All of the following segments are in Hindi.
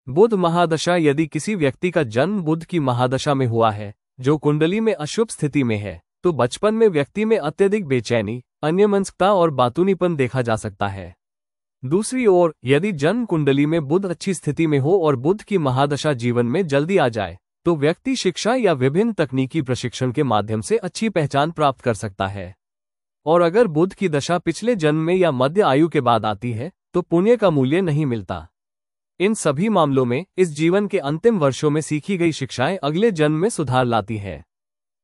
बुध महादशा। यदि किसी व्यक्ति का जन्म बुध की महादशा में हुआ है, जो कुंडली में अशुभ स्थिति में है, तो बचपन में व्यक्ति में अत्यधिक बेचैनी, अन्यमनस्कता और बातूनीपन देखा जा सकता है। दूसरी ओर, यदि जन्म कुंडली में बुध अच्छी स्थिति में हो और बुध की महादशा जीवन में जल्दी आ जाए, तो व्यक्ति शिक्षा या विभिन्न तकनीकी प्रशिक्षण के माध्यम से अच्छी पहचान प्राप्त कर सकता है। और अगर बुध की दशा पिछले जन्म में या मध्य आयु के बाद आती है, तो पुण्य का मूल्य नहीं मिलता। इन सभी मामलों में इस जीवन के अंतिम वर्षों में सीखी गई शिक्षाएं अगले जन्म में सुधार लाती हैं।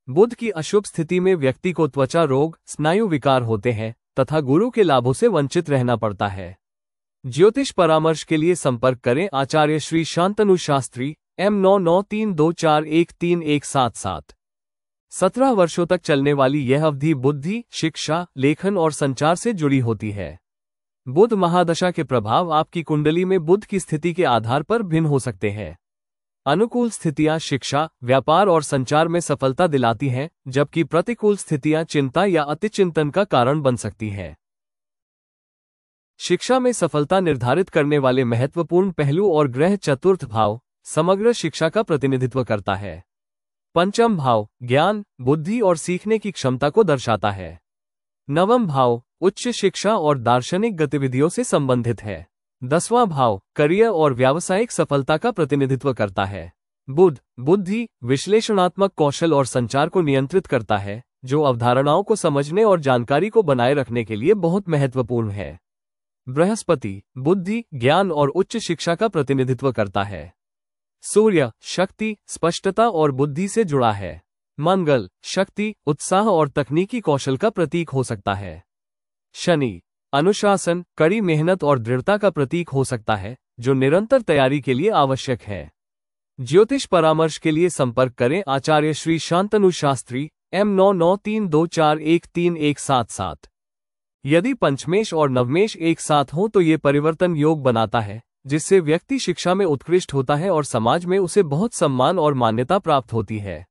बुध की अशुभ स्थिति में व्यक्ति को त्वचा रोग, स्नायु विकार होते हैं तथा गुरु के लाभों से वंचित रहना पड़ता है। ज्योतिष परामर्श के लिए संपर्क करें आचार्य श्री शांतनु शास्त्री, M9932413177। 17 वर्षों तक चलने वाली यह अवधि बुद्धि, शिक्षा, लेखन और संचार से जुड़ी होती है। बुध महादशा के प्रभाव आपकी कुंडली में बुध की स्थिति के आधार पर भिन्न हो सकते हैं। अनुकूल स्थितियां शिक्षा, व्यापार और संचार में सफलता दिलाती हैं, जबकि प्रतिकूल स्थितियां चिंता या अतिचिंतन का कारण बन सकती हैं। शिक्षा में सफलता निर्धारित करने वाले महत्वपूर्ण पहलू और ग्रह चतुर्थ भाव समग्र शिक्षा का प्रतिनिधित्व करता है। पंचम भाव ज्ञान, बुद्धि और सीखने की क्षमता को दर्शाता है। नवम भाव उच्च शिक्षा और दार्शनिक गतिविधियों से संबंधित है। 10वां भाव करियर और व्यावसायिक सफलता का प्रतिनिधित्व करता है। बुध बुद्धि, विश्लेषणात्मक कौशल और संचार को नियंत्रित करता है, जो अवधारणाओं को समझने और जानकारी को बनाए रखने के लिए बहुत महत्वपूर्ण है। बृहस्पति बुद्धि, ज्ञान और उच्च शिक्षा का प्रतिनिधित्व करता है। सूर्य शक्ति, स्पष्टता और बुद्धि से जुड़ा है। मंगल शक्ति, उत्साह और तकनीकी कौशल का प्रतीक हो सकता है। शनि अनुशासन, कड़ी मेहनत और दृढ़ता का प्रतीक हो सकता है, जो निरंतर तैयारी के लिए आवश्यक है। ज्योतिष परामर्श के लिए संपर्क करें आचार्य श्री शांतनु शास्त्री, M9932413177। यदि पंचमेश और नवमेश एक साथ हों तो ये परिवर्तन योग बनाता है, जिससे व्यक्ति शिक्षा में उत्कृष्ट होता है और समाज में उसे बहुत सम्मान और मान्यता प्राप्त होती है।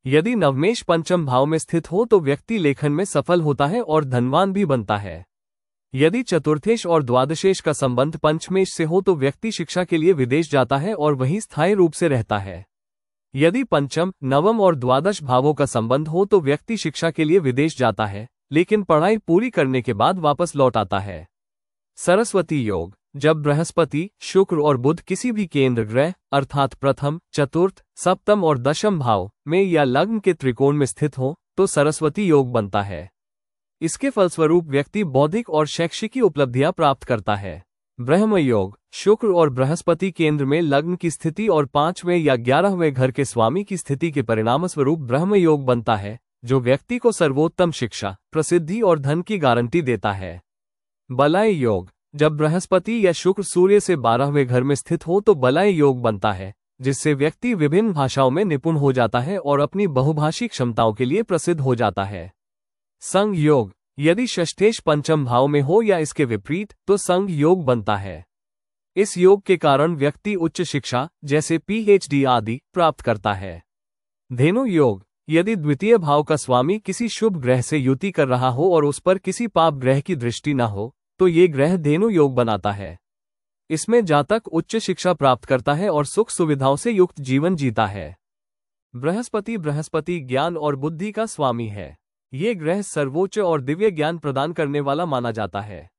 यदि नवमेश पंचम भाव में स्थित हो तो व्यक्ति लेखन में सफल होता है और धनवान भी बनता है। यदि चतुर्थेश और द्वादशेश का संबंध पंचमेश से हो तो व्यक्ति शिक्षा के लिए विदेश जाता है और वहीं स्थायी रूप से रहता है। यदि पंचम, नवम और द्वादश भावों का संबंध हो तो व्यक्ति शिक्षा के लिए विदेश जाता है, लेकिन पढ़ाई पूरी करने के बाद वापस लौट आता है। सरस्वती योग जब बृहस्पति, शुक्र और बुध किसी भी केंद्र ग्रह अर्थात प्रथम, चतुर्थ, सप्तम और दशम भाव में या लग्न के त्रिकोण में स्थित हो तो सरस्वती योग बनता है। इसके फलस्वरूप व्यक्ति बौद्धिक और शैक्षिकी उपलब्धियां प्राप्त करता है। ब्रह्म योग शुक्र और बृहस्पति केंद्र में लग्न की स्थिति और 5वें या 11वें घर के स्वामी की स्थिति के परिणामस्वरूप ब्रह्म योग बनता है, जो व्यक्ति को सर्वोत्तम शिक्षा, प्रसिद्धि और धन की गारंटी देता है। बलय योग जब बृहस्पति या शुक्र सूर्य से 12वें घर में स्थित हो तो बलय योग बनता है, जिससे व्यक्ति विभिन्न भाषाओं में निपुण हो जाता है और अपनी बहुभाषी क्षमताओं के लिए प्रसिद्ध हो जाता है। संघ योग यदि षष्ठेश पंचम भाव में हो या इसके विपरीत तो संघ योग बनता है। इस योग के कारण व्यक्ति उच्च शिक्षा जैसे PhD आदि प्राप्त करता है। धेनु योग यदि द्वितीय भाव का स्वामी किसी शुभ ग्रह से युति कर रहा हो और उस पर किसी पाप ग्रह की दृष्टि न हो तो ये ग्रह धेनु योग बनाता है। इसमें जातक उच्च शिक्षा प्राप्त करता है और सुख सुविधाओं से युक्त जीवन जीता है। बृहस्पति ज्ञान और बुद्धि का स्वामी है। ये ग्रह सर्वोच्च और दिव्य ज्ञान प्रदान करने वाला माना जाता है।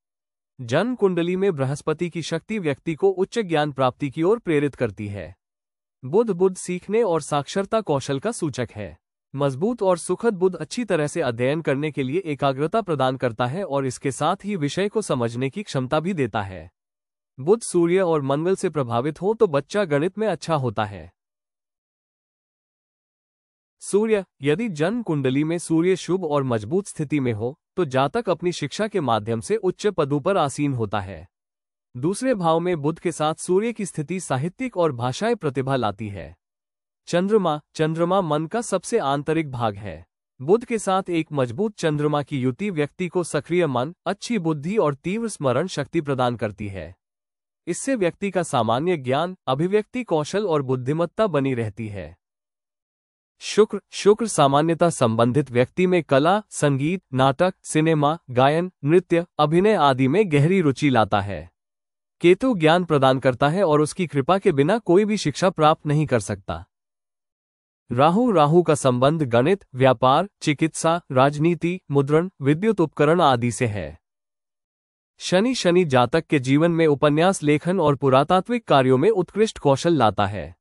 जन्म कुंडली में बृहस्पति की शक्ति व्यक्ति को उच्च ज्ञान प्राप्ति की ओर प्रेरित करती है। बुध सीखने और साक्षरता कौशल का सूचक है। मजबूत और सुखद बुध अच्छी तरह से अध्ययन करने के लिए एकाग्रता प्रदान करता है और इसके साथ ही विषय को समझने की क्षमता भी देता है। बुध सूर्य और मंगल से प्रभावित हो तो बच्चा गणित में अच्छा होता है। सूर्य यदि जन्म कुंडली में सूर्य शुभ और मजबूत स्थिति में हो तो जातक अपनी शिक्षा के माध्यम से उच्च पदों पर आसीन होता है। दूसरे भाव में बुध के साथ सूर्य की स्थिति साहित्यिक और भाषाई प्रतिभा लाती है। चंद्रमा मन का सबसे आंतरिक भाग है। बुध के साथ एक मजबूत चंद्रमा की युति व्यक्ति को सक्रिय मन, अच्छी बुद्धि और तीव्र स्मरण शक्ति प्रदान करती है। इससे व्यक्ति का सामान्य ज्ञान, अभिव्यक्ति कौशल और बुद्धिमत्ता बनी रहती है। शुक्र सामान्यता संबंधित व्यक्ति में कला, संगीत, नाटक, सिनेमा, गायन, नृत्य, अभिनय आदि में गहरी रुचि लाता है। केतु ज्ञान प्रदान करता है और उसकी कृपा के बिना कोई भी शिक्षा प्राप्त नहीं कर सकता। राहु का संबंध गणित, व्यापार, चिकित्सा, राजनीति, मुद्रण, विद्युत उपकरण आदि से है। शनि जातक के जीवन में उपन्यास लेखन और पुरातात्विक कार्यों में उत्कृष्ट कौशल लाता है।